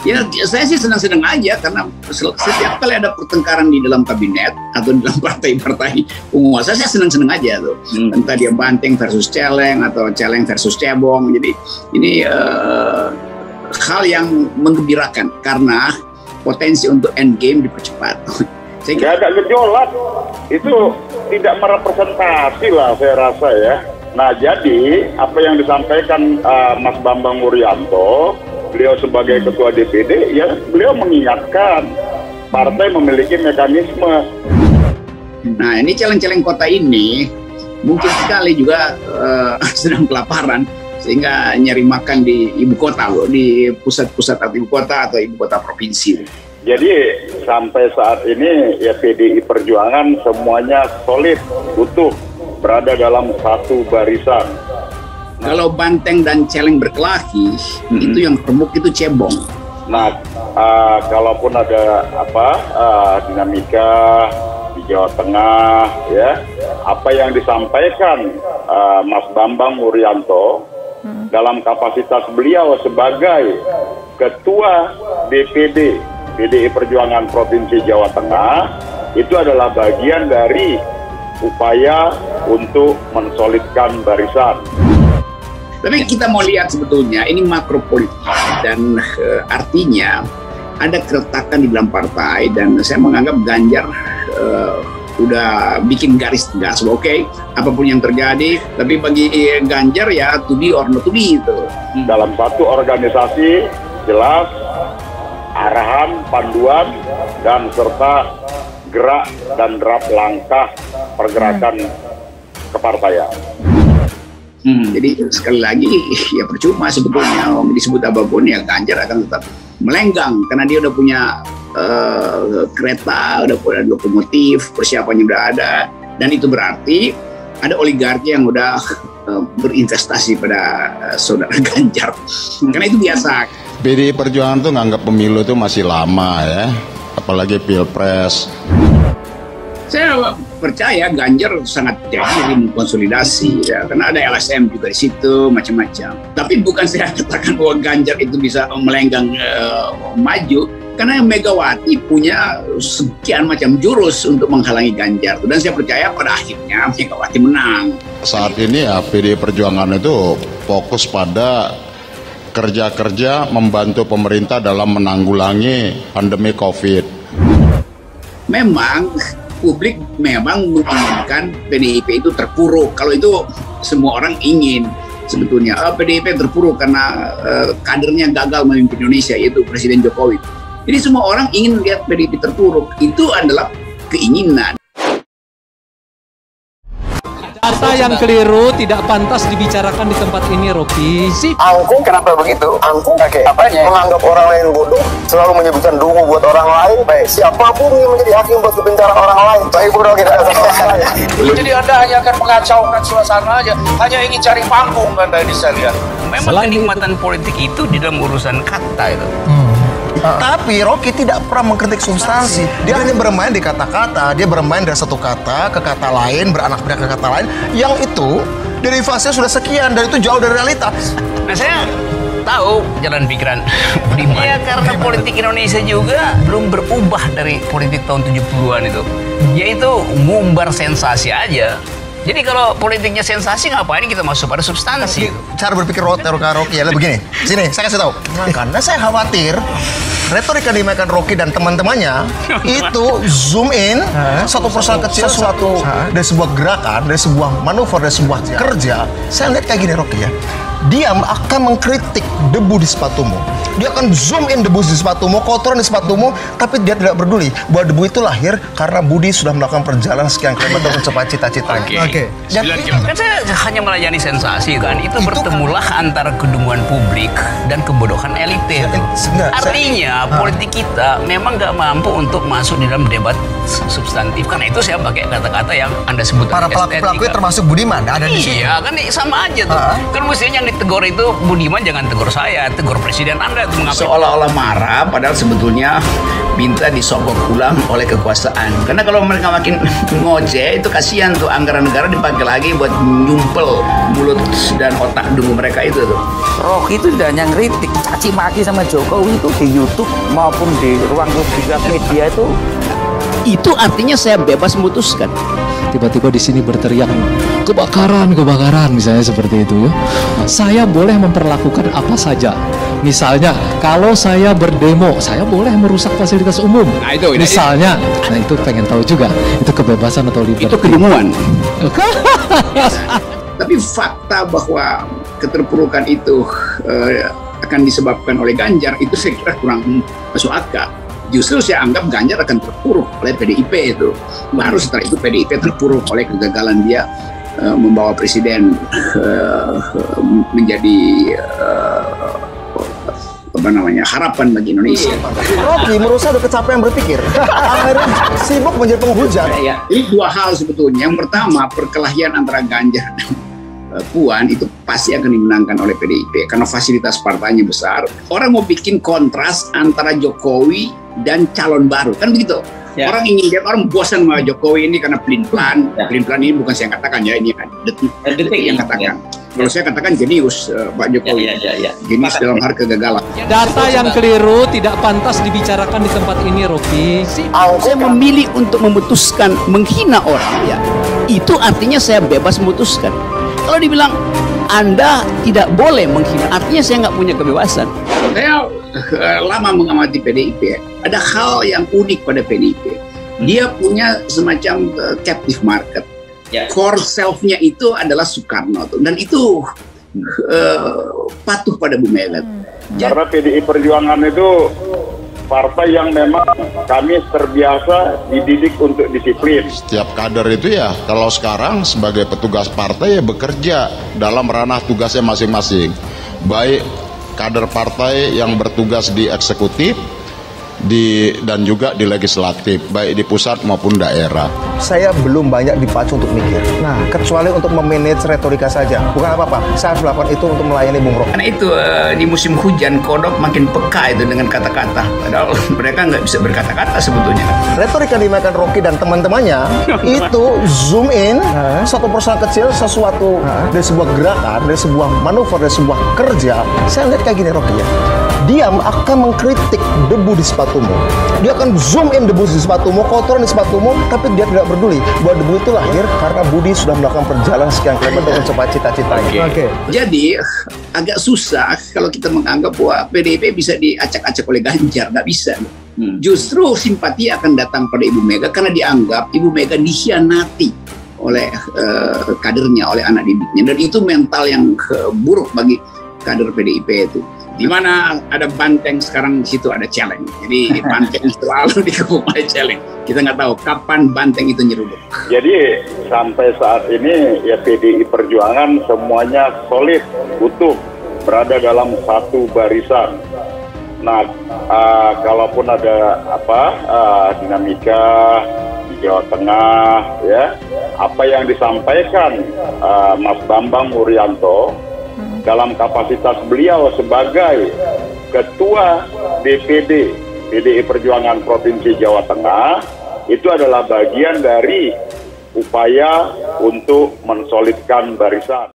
Ya, saya sih senang-senang aja karena setiap kali ada pertengkaran di dalam kabinet atau di dalam partai-partai penguasa, saya senang-senang aja tuh. Entah dia banteng versus celeng atau celeng versus cebong. Jadi ini hal yang menggembirakan karena potensi untuk end game dipercepat. Saya agak gejolak, itu tidak merepresentasi lah saya rasa ya. Nah jadi apa yang disampaikan Mas Bambang Wuryanto, beliau sebagai ketua DPD, ya beliau mengingatkan partai memiliki mekanisme. Nah ini celeng-celeng kota ini mungkin sekali juga sedang kelaparan sehingga nyari makan di ibu kota, di pusat-pusat atau ibu kota atau ibu kota provinsi. Jadi sampai saat ini ya PDI Perjuangan semuanya solid, utuh, berada dalam satu barisan. Kalau banteng dan celeng berkelahi, itu yang remuk itu cebong. Nah, kalaupun ada dinamika di Jawa Tengah, ya, apa yang disampaikan Mas Bambang Wuryanto dalam kapasitas beliau sebagai Ketua DPD PDI Perjuangan Provinsi Jawa Tengah, itu adalah bagian dari upaya untuk mensolidkan barisan. Tapi kita mau lihat sebetulnya ini makro politik dan artinya ada keretakan di dalam partai dan saya menganggap Ganjar udah bikin garis tegas, oke, apapun yang terjadi, tapi bagi Ganjar ya to be or not to be itu. Dalam satu organisasi jelas arahan, panduan, dan serta gerak dan derap langkah pergerakan kepartaian. Jadi sekali lagi ya percuma sebetulnya disebut apapun ya Ganjar akan tetap melenggang karena dia udah punya kereta, udah punya lokomotif, persiapannya udah ada, dan itu berarti ada oligarki yang udah berinvestasi pada saudara Ganjar. Karena itu biasa. PDI Perjuangan tuh nganggap pemilu itu masih lama ya, apalagi pilpres. Saya percaya Ganjar sangat ingin konsolidasi ya, karena ada LSM juga di situ macam-macam. Tapi bukan saya katakan bahwa Ganjar itu bisa melenggang maju, karena Megawati punya sekian macam jurus untuk menghalangi Ganjar. Dan saya percaya pada akhirnya Megawati menang. Saat ini ya PDI Perjuangan itu fokus pada kerja-kerja membantu pemerintah dalam menanggulangi pandemi COVID. Memang publik memang menginginkan PDIP itu terpuruk. Kalau itu semua orang ingin sebetulnya. PDIP terpuruk karena kadernya gagal memimpin Indonesia, yaitu Presiden Jokowi. Jadi semua orang ingin lihat PDIP terpuruk. Itu adalah keinginan. Data yang keliru tidak pantas dibicarakan di tempat ini, Rocky. Angkuh, kenapa begitu? Angkuh, apanya? Menganggap orang lain bodoh, selalu menyebutkan dungu buat orang lain. Baik, siapapun yang menjadi hakim buat kebencian orang lain. Baik, bodoh kita. Jadi Anda hanya akan mengacaukan suasana aja, hanya ingin cari panggung Anda ini saya lihat. Memang kenikmatan politik itu di dalam urusan kata itu. Tapi Rocky tidak pernah mengkritik substansi. Dia hanya bermain di kata-kata. Dia bermain dari satu kata ke kata lain, beranak pinak ke kata lain. Yang itu derivasinya sudah sekian dan itu jauh dari realita. Nah saya tahu jalan pikiran Budiman. Ya karena politik Indonesia juga belum berubah dari politik tahun 70-an itu. Yaitu ngumbar sensasi aja. Jadi kalau politiknya sensasi, ngapain kita masuk pada substansi? Cara berpikir Rocky adalah begini. Sini, saya kasih tahu. Karena saya khawatir retorika yang dimainkan Rocky dan teman-temannya itu zoom in satu perusahaan kecil, dari sebuah gerakan, dari sebuah manuver, dari sebuah kerja. Saya lihat kayak gini Rocky ya. Dia akan mengkritik debu di sepatumu. Dia akan zoom in debu di sepatumu, kotoran di sepatumu, tapi dia tidak peduli bahwa debu itu lahir karena Budi sudah melakukan perjalanan sekian kilometer mencapai cita-citanya. Oke. Kan saya hanya melayani sensasi kan. Itu bertemulah antara kedunguan publik dan kebodohan elite. Artinya politik kita memang nggak mampu untuk masuk di dalam debat substantif. Karena itu saya pakai kata-kata yang Anda sebut. Para pelaku-pelaku termasuk Budiman ada di sini. Iya kan sama aja tuh. Kan mestinya ditegur itu Budiman jangan tegur saya, tegur presiden Anda itu mengapa? Seolah-olah marah, padahal sebetulnya minta disogok ulang oleh kekuasaan. Karena kalau mereka makin ngoceh, itu kasihan tuh anggaran negara dipakai lagi buat nyumpel mulut dan otak dungu mereka itu tuh. Rocky itu tidak hanya ngeritik, caci maki sama Jokowi itu di YouTube maupun di ruang publik media Itu artinya saya bebas memutuskan. Tiba-tiba di sini berteriak kebakaran misalnya seperti itu ya. Saya boleh memperlakukan apa saja. Misalnya kalau saya berdemo, saya boleh merusak fasilitas umum. Nah, itu misalnya, nah itu pengen tahu juga, itu kebebasan atau liberty? Itu kedunguan. Tapi fakta bahwa keterpurukan itu akan disebabkan oleh Ganjar itu saya kira kurang masuk akal. Justru saya anggap Ganjar akan terpuruk oleh PDIP itu. Baru setelah itu PDIP terpuruk oleh kegagalan dia membawa presiden menjadi harapan bagi Indonesia. Rocky menurut saya udah kecapean berpikir. Akhirnya sibuk menjadi penghujat. Ya, ini dua hal sebetulnya. Yang pertama, perkelahian antara Ganjar dan Puan itu pasti akan dimenangkan oleh PDIP karena fasilitas partainya besar. Orang mau bikin kontras antara Jokowi dan calon baru, kan begitu. Ya. Orang ingin lihat, orang bosan sama Jokowi ini karena pelin-pelan. Ya. Pelin-pelan ini bukan saya katakan ya, ini detik yang katakan. Kalau saya katakan jenius Pak Jokowi. Jenius dalam hal kegagalan. Data yang keliru tidak pantas dibicarakan di tempat ini, Rocky. Saya memilih untuk memutuskan menghina orang, ya. Itu artinya saya bebas memutuskan. Kalau dibilang Anda tidak boleh menghina, artinya saya nggak punya kebebasan. Saya lama mengamati PDIP. Ada hal yang unik pada PDIP. Dia punya semacam captive market. Core self-nya itu adalah Soekarno, dan itu patuh pada Bu Mega. Karena PDI Perjuangan itu partai yang memang kami terbiasa dididik untuk disiplin. Setiap kader itu ya, kalau sekarang sebagai petugas partai ya bekerja dalam ranah tugasnya masing-masing. Baik kader partai yang bertugas di eksekutif, dan juga di legislatif, baik di pusat maupun daerah. Saya belum banyak dipacu untuk mikir. Nah, kecuali untuk memanage retorika saja. Bukan apa-apa, saya harus melakukan itu untuk melayani Bung Rocky. Karena itu di musim hujan kodok makin peka itu dengan kata-kata. Padahal mereka nggak bisa berkata-kata sebetulnya. Retorika yang dimainkan Rocky dan teman-temannya itu zoom in satu persoalan kecil, sesuatu dari sebuah gerakan, dari sebuah manuver, dari sebuah kerja. Saya lihat kayak gini Rocky ya. Dia akan mengkritik debu di sepatumu. Dia akan zoom in debu di sepatumu, kotoran di sepatumu, tapi dia tidak peduli bahwa debu itu lahir karena Budi sudah melakukan perjalanan sekian kilometer untuk mencapai cita-citanya. Jadi agak susah kalau kita menganggap bahwa PDIP bisa diacak-acak oleh Ganjar, nggak bisa. Justru simpati akan datang pada Ibu Mega karena dianggap Ibu Mega dikhianati oleh kadernya, oleh anak didiknya, dan itu mental yang buruk bagi kader PDIP itu. Di mana ada banteng, sekarang di situ ada challenge. Jadi banteng selalu dikepung oleh challenge. Kita nggak tahu kapan banteng itu nyeruduk. Jadi sampai saat ini ya PDI Perjuangan semuanya solid, utuh, berada dalam satu barisan. Nah, kalaupun ada dinamika di Jawa Tengah, ya, apa yang disampaikan Mas Bambang Wuryanto dalam kapasitas beliau sebagai Ketua DPD PDI Perjuangan Provinsi Jawa Tengah itu adalah bagian dari upaya untuk mensolidkan barisan.